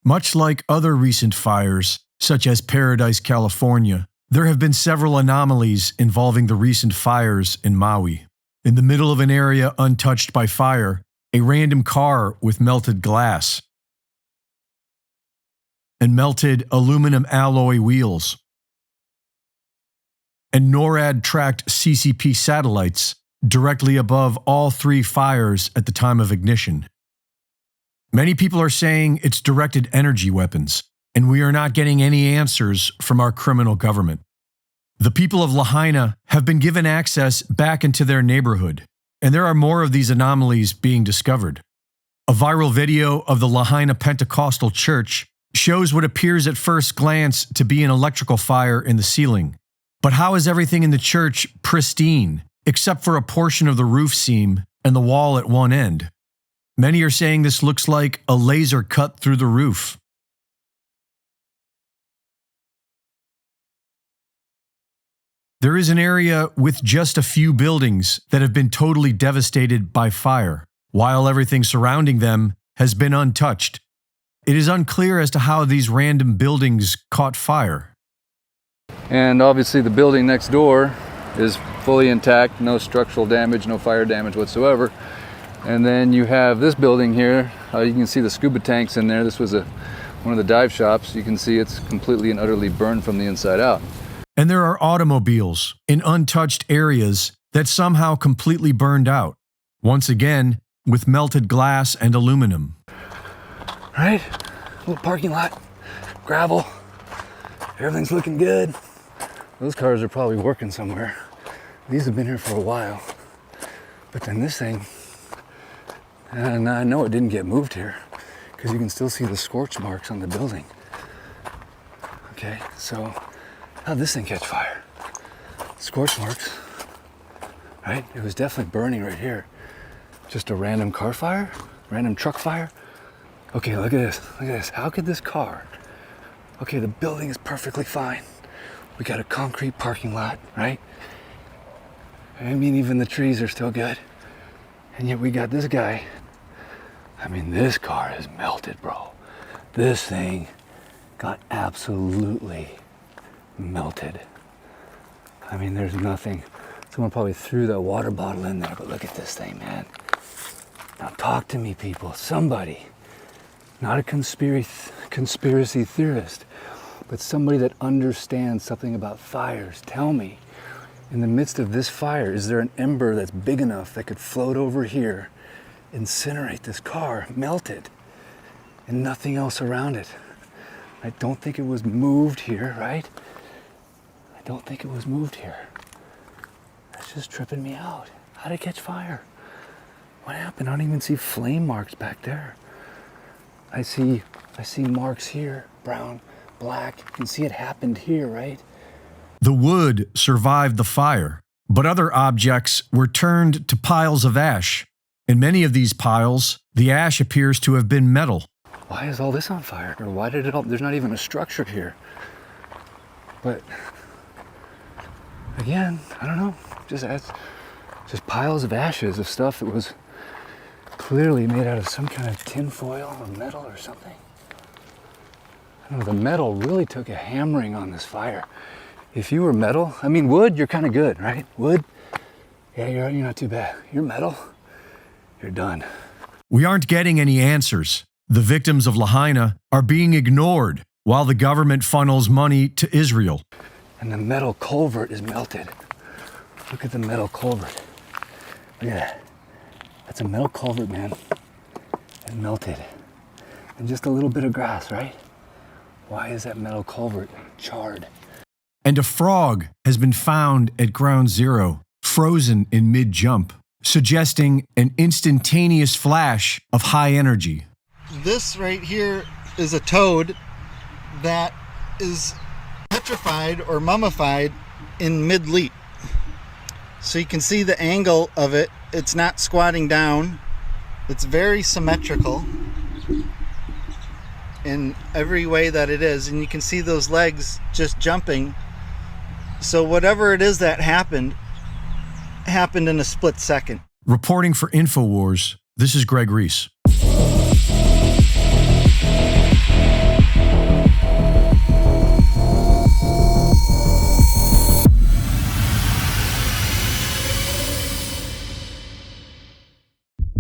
Much like other recent fires, such as Paradise, California, there have been several anomalies involving the recent fires in Maui. In the middle of an area untouched by fire, a random car with melted glass and melted aluminum alloy wheels, and NORAD-tracked CCP satellites directly above all three fires at the time of ignition. Many people are saying it's directed energy weapons, and we are not getting any answers from our criminal government. The people of Lahaina have been given access back into their neighborhood, and there are more of these anomalies being discovered. A viral video of the Lahaina Pentecostal Church shows what appears at first glance to be an electrical fire in the ceiling. But how is everything in the church pristine, except for a portion of the roof seam and the wall at one end? Many are saying this looks like a laser cut through the roof. There is an area with just a few buildings that have been totally devastated by fire, while everything surrounding them has been untouched. It is unclear as to how these random buildings caught fire. And obviously the building next door is fully intact, no structural damage, no fire damage whatsoever. And then you have this building here. You can see the scuba tanks in there. This was one of the dive shops. You can see it's completely and utterly burned from the inside out. And there are automobiles in untouched areas that somehow completely burned out, once again with melted glass and aluminum. Right? Little parking lot, gravel, everything's looking good. Those cars are probably working somewhere. These have been here for a while. But then this thing, and I know it didn't get moved here because you can still see the scorch marks on the building. Okay, so how'd this thing catch fire? Scorch marks, right? It was definitely burning right here. Just a random car fire? Random truck fire? Okay, look at this, look at this. How could this car? Okay, the building is perfectly fine. We got a concrete parking lot, right? I mean, even the trees are still good. And yet we got this guy. I mean, this car is melted, bro. This thing got absolutely melted. I mean, there's nothing. Someone probably threw that water bottle in there, but look at this thing, man. Now talk to me, people. Somebody, not a conspiracy theorist, but somebody that understands something about fires. Tell me, in the midst of this fire, is there an ember that's big enough that could float over here, incinerate this car, melt it, and nothing else around it? I don't think it was moved here, right? I don't think it was moved here. That's just tripping me out. How did it catch fire? What happened? I don't even see flame marks back there. I see marks here, brown, black. You can see it happened here, right? The wood survived the fire, but other objects were turned to piles of ash. In many of these piles, the ash appears to have been metal. Why is all this on fire? Or why did it all, there's not even a structure here. But again, I don't know, just piles of ashes of stuff that was clearly made out of some kind of tin foil or metal or something. I don't know, the metal really took a hammering on this fire. If you were metal, I mean wood, you're kind of good, right? Wood, yeah, you're not too bad. You're metal, you're done. We aren't getting any answers. The victims of Lahaina are being ignored while the government funnels money to Israel. And the metal culvert is melted. Look at the metal culvert. Look at that. That's a metal culvert, man. It's melted. And just a little bit of grass, right? Why is that metal culvert charred? And a frog has been found at ground zero, frozen in mid-jump, suggesting an instantaneous flash of high energy. This right here is a toad that is petrified or mummified in mid-leap. So you can see the angle of it. It's not squatting down. It's very symmetrical in every way that it is. And you can see those legs just jumping. So whatever it is that happened in a split second. Reporting for InfoWars, this is Greg Reese.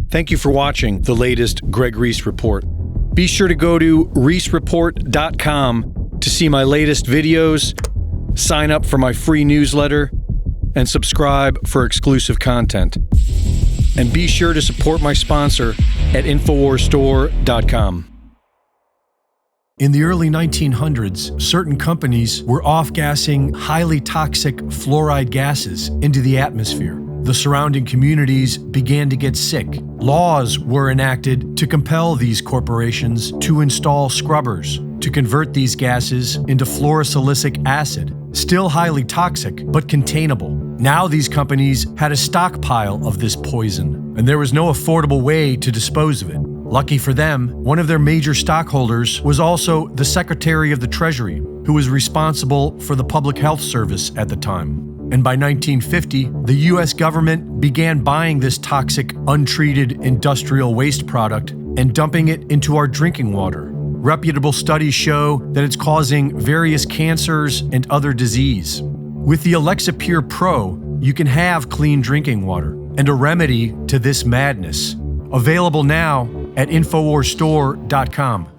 Thank you for watching the latest Greg Reese Report. Be sure to go to reesereport.com to see my latest videos, sign up for my free newsletter, and subscribe for exclusive content. And be sure to support my sponsor at InfoWarsStore.com. In the early 1900s, certain companies were off-gassing highly toxic fluoride gases into the atmosphere. The surrounding communities began to get sick. Laws were enacted to compel these corporations to install scrubbers to convert these gases into fluorosilicic acid, still highly toxic but containable. Now these companies had a stockpile of this poison, and there was no affordable way to dispose of it. Lucky for them, one of their major stockholders was also the Secretary of the Treasury, who was responsible for the Public Health Service at the time. And by 1950, the US government began buying this toxic, untreated industrial waste product and dumping it into our drinking water. Reputable studies show that it's causing various cancers and other disease. With the Alexa Pure Pro, you can have clean drinking water and a remedy to this madness. Available now at InfoWarsStore.com.